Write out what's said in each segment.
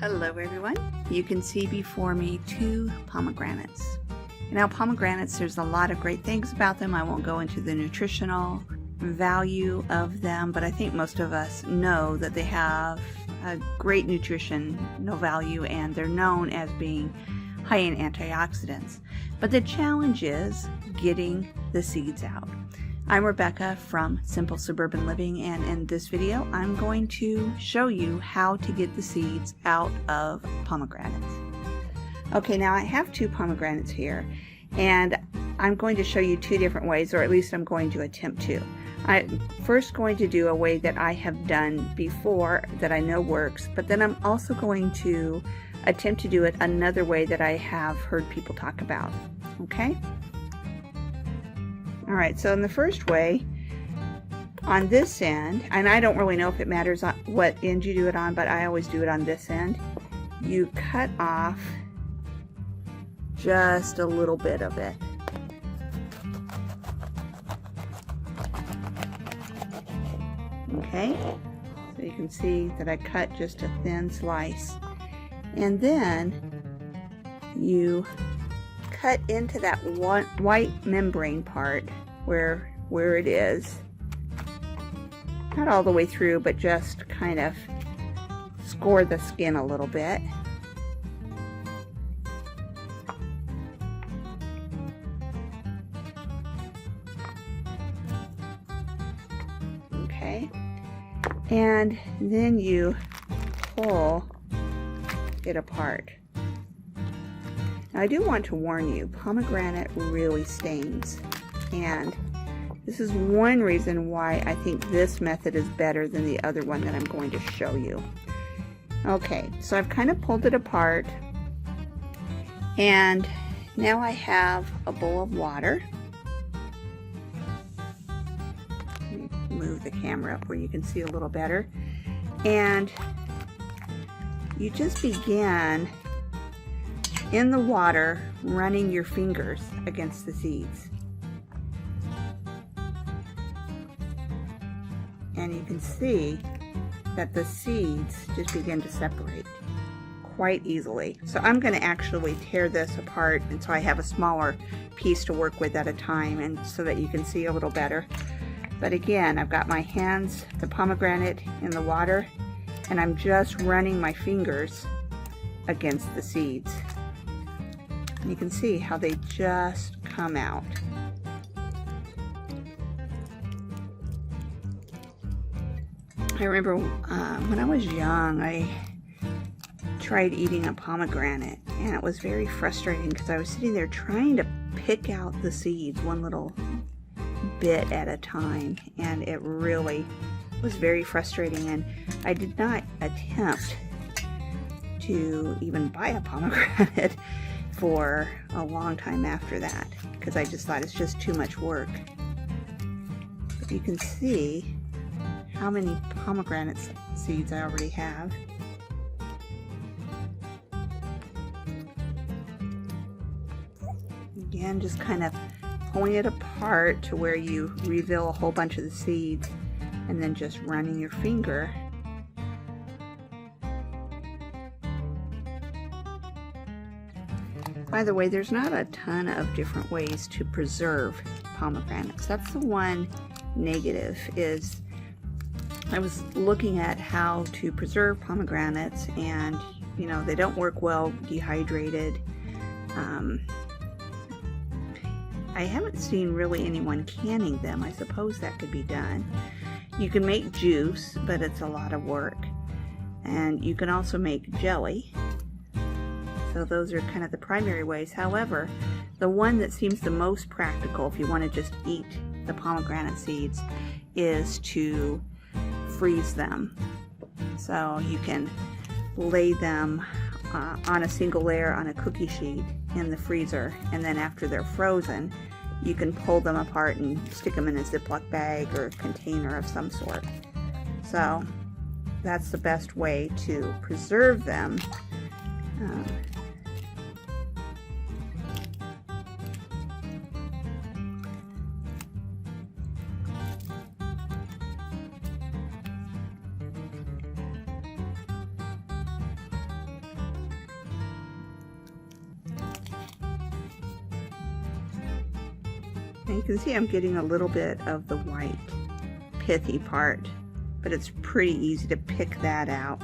Hello everyone. You can see before me 2 pomegranates. Now pomegranates, there's a lot of great things about them. I won't go into the nutritional value of them, but I think most of us know that they have a great nutritional value and they're known as being high in antioxidants. But the challenge is getting the seeds out. I'm Rebecca from Simple Suburban Living, and in this video I'm going to show you how to get the seeds out of pomegranates. Okay, now I have 2 pomegranates here, and I'm going to show you 2 different ways, or at least I'm going to attempt to. I'm first going to do a way that I have done before that I know works, but then I'm also going to attempt to do it another way that I have heard people talk about. Okay? Alright, so in the first way, on this end, and I don't really know if it matters on what end you do it on, but I always do it on this end, you cut off just a little bit of it. Okay, so you can see that I cut just a thin slice. And then you cut into that white membrane part where it is, not all the way through, but just kind of score the skin a little bit. Okay, and then you pull it apart. Now, I do want to warn you, pomegranate really stains, and this is one reason why I think this method is better than the other one that I'm going to show you. Okay, so I've kind of pulled it apart, and now I have a bowl of water. Let me move the camera up where you can see a little better. And you just begin in the water running your fingers against the seeds. And you can see that the seeds just begin to separate quite easily. So I'm going to actually tear this apart, and so I have a smaller piece to work with at a time, and so that you can see a little better. But again, I've got my hands, the pomegranate in the water, and I'm just running my fingers against the seeds. And you can see how they just come out. I remember when I was young, I tried eating a pomegranate, and it was very frustrating because I was sitting there trying to pick out the seeds one little bit at a time, and it really was very frustrating, and I did not attempt to even buy a pomegranate for a long time after that, because I just thought it's just too much work. But you can see how many pomegranate seeds I already have. Again, just kind of pulling it apart to where you reveal a whole bunch of the seeds, and then just running your finger. By the way, there's not a ton of different ways to preserve pomegranates. That's the one negative, is I was looking at how to preserve pomegranates, and you know, they don't work well dehydrated. I haven't seen really anyone canning them. I suppose that could be done. You can make juice, but it's a lot of work. And you can also make jelly. So those are kind of the primary ways. However, the one that seems the most practical if you want to just eat the pomegranate seeds is to freeze them. So you can lay them on a single layer on a cookie sheet in the freezer, and then after they're frozen, you can pull them apart and stick them in a Ziploc bag or container of some sort. So that's the best way to preserve them. And you can see I'm getting a little bit of the white pithy part, but it's pretty easy to pick that out.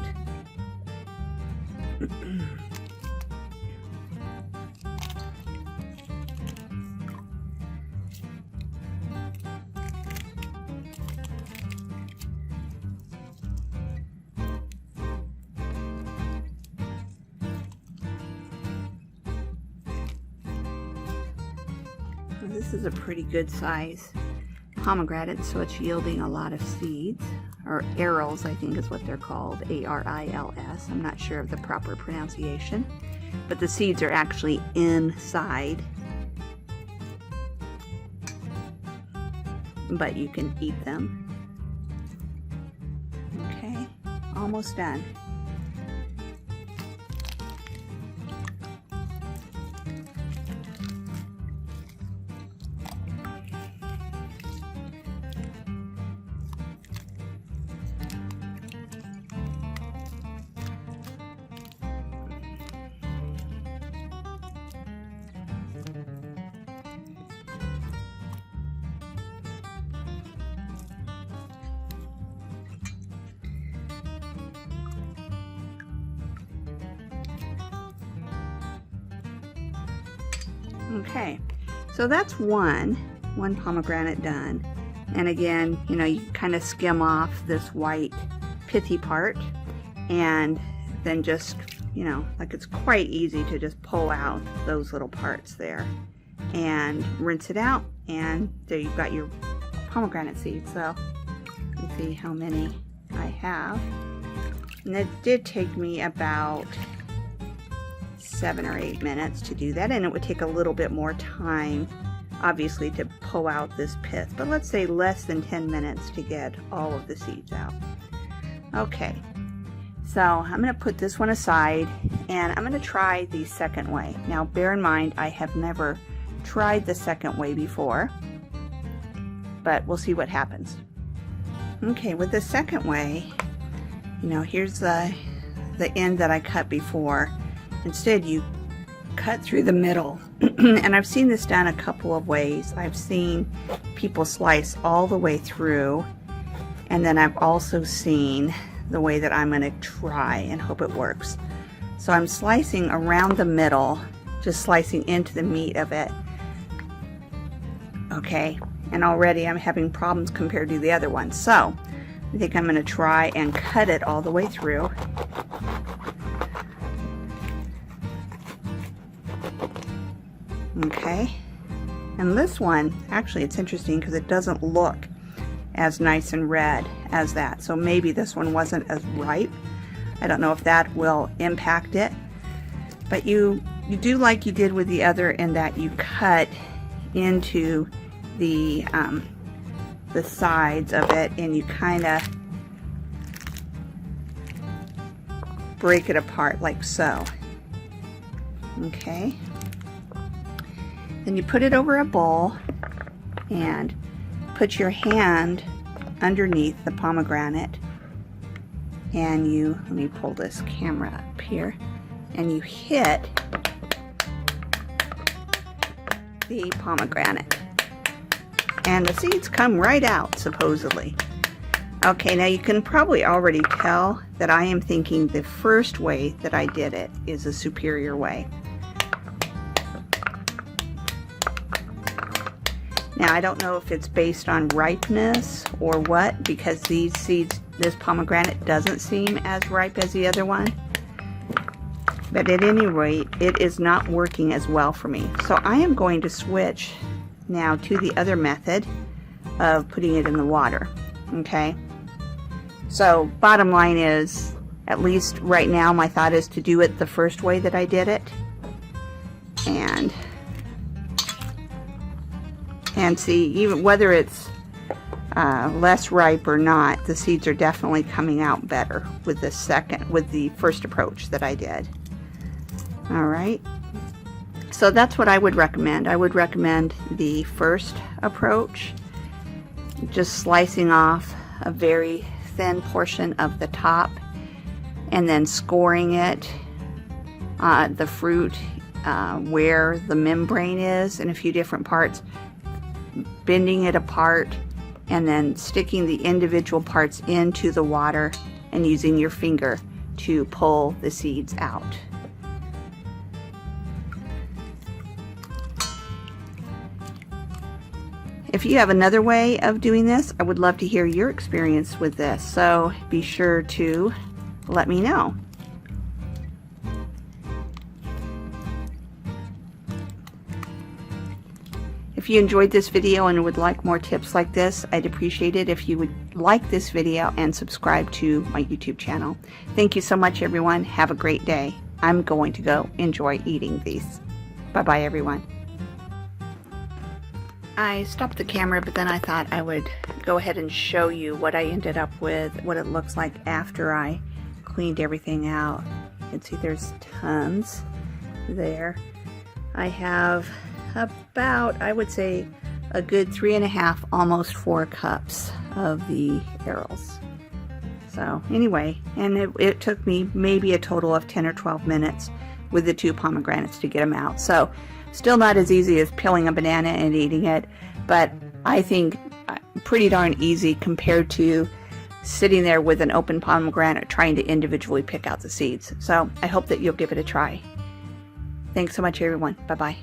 This is a pretty good size pomegranate, so it's yielding a lot of seeds, or arils I think is what they're called, A-R-I-L-S. I'm not sure of the proper pronunciation, but the seeds are actually inside, but you can eat them. Okay, almost done. Okay, so that's one pomegranate done. And again, you know, you kind of skim off this white pithy part, and then just, you know, like it's quite easy to just pull out those little parts there and rinse it out, and there you've got your pomegranate seeds. So you can see how many I have. And it did take me about 7 or 8 minutes to do that, and it would take a little bit more time obviously to pull out this pith, but let's say less than 10 minutes to get all of the seeds out. Okay, so I'm going to put this one aside, and I'm going to try the second way. Now bear in mind, I have never tried the second way before, but we'll see what happens. Okay, with the second way, you know, here's the end that I cut before. Instead, you cut through the middle. And I've seen this done a couple of ways. I've seen people slice all the way through, and then I've also seen the way that I'm going to try and hope it works. So I'm slicing around the middle, just slicing into the meat of it. Okay, and already I'm having problems compared to the other one. So I think I'm going to try and cut it all the way through. Okay, and this one, actually it's interesting because it doesn't look as nice and red as that, so maybe this one wasn't as ripe. I don't know if that will impact it, but you do like you did with the other in that you cut into the sides of it, and you kind of break it apart like so. Okay. Then you put it over a bowl and put your hand underneath the pomegranate, and you, let me pull this camera up here, and you hit the pomegranate, and the seeds come right out supposedly. Okay, now you can probably already tell that I am thinking the first way that I did it is a superior way. Now, I don't know if it's based on ripeness or what, because these seeds, this pomegranate doesn't seem as ripe as the other one. But at any rate, it is not working as well for me. So I am going to switch now to the other method of putting it in the water. Okay? So bottom line is, at least right now, my thought is to do it the first way that I did it. And see, even whether it's less ripe or not, the seeds are definitely coming out better with the first approach that I did. All right, so that's what I would recommend. I would recommend the first approach, just slicing off a very thin portion of the top and then scoring it, the fruit where the membrane is in a few different parts. bending it apart and then sticking the individual parts into the water and using your finger to pull the seeds out. If you have another way of doing this, I would love to hear your experience with this, so be sure to let me know. If you enjoyed this video and would like more tips like this, I'd appreciate it if you would like this video and subscribe to my YouTube channel. Thank you so much, everyone. Have a great day. I'm going to go enjoy eating these. Bye-bye, everyone. I stopped the camera, but then I thought I would go ahead and show you what I ended up with, what it looks like after I cleaned everything out. You can see there's tons there. I have about, I would say, a good 3.5, almost 4 cups of the arils. So anyway, and it took me maybe a total of 10 or 12 minutes with the 2 pomegranates to get them out. So still not as easy as peeling a banana and eating it, but I think pretty darn easy compared to sitting there with an open pomegranate trying to individually pick out the seeds. So I hope that you'll give it a try. Thanks so much, everyone. Bye-bye.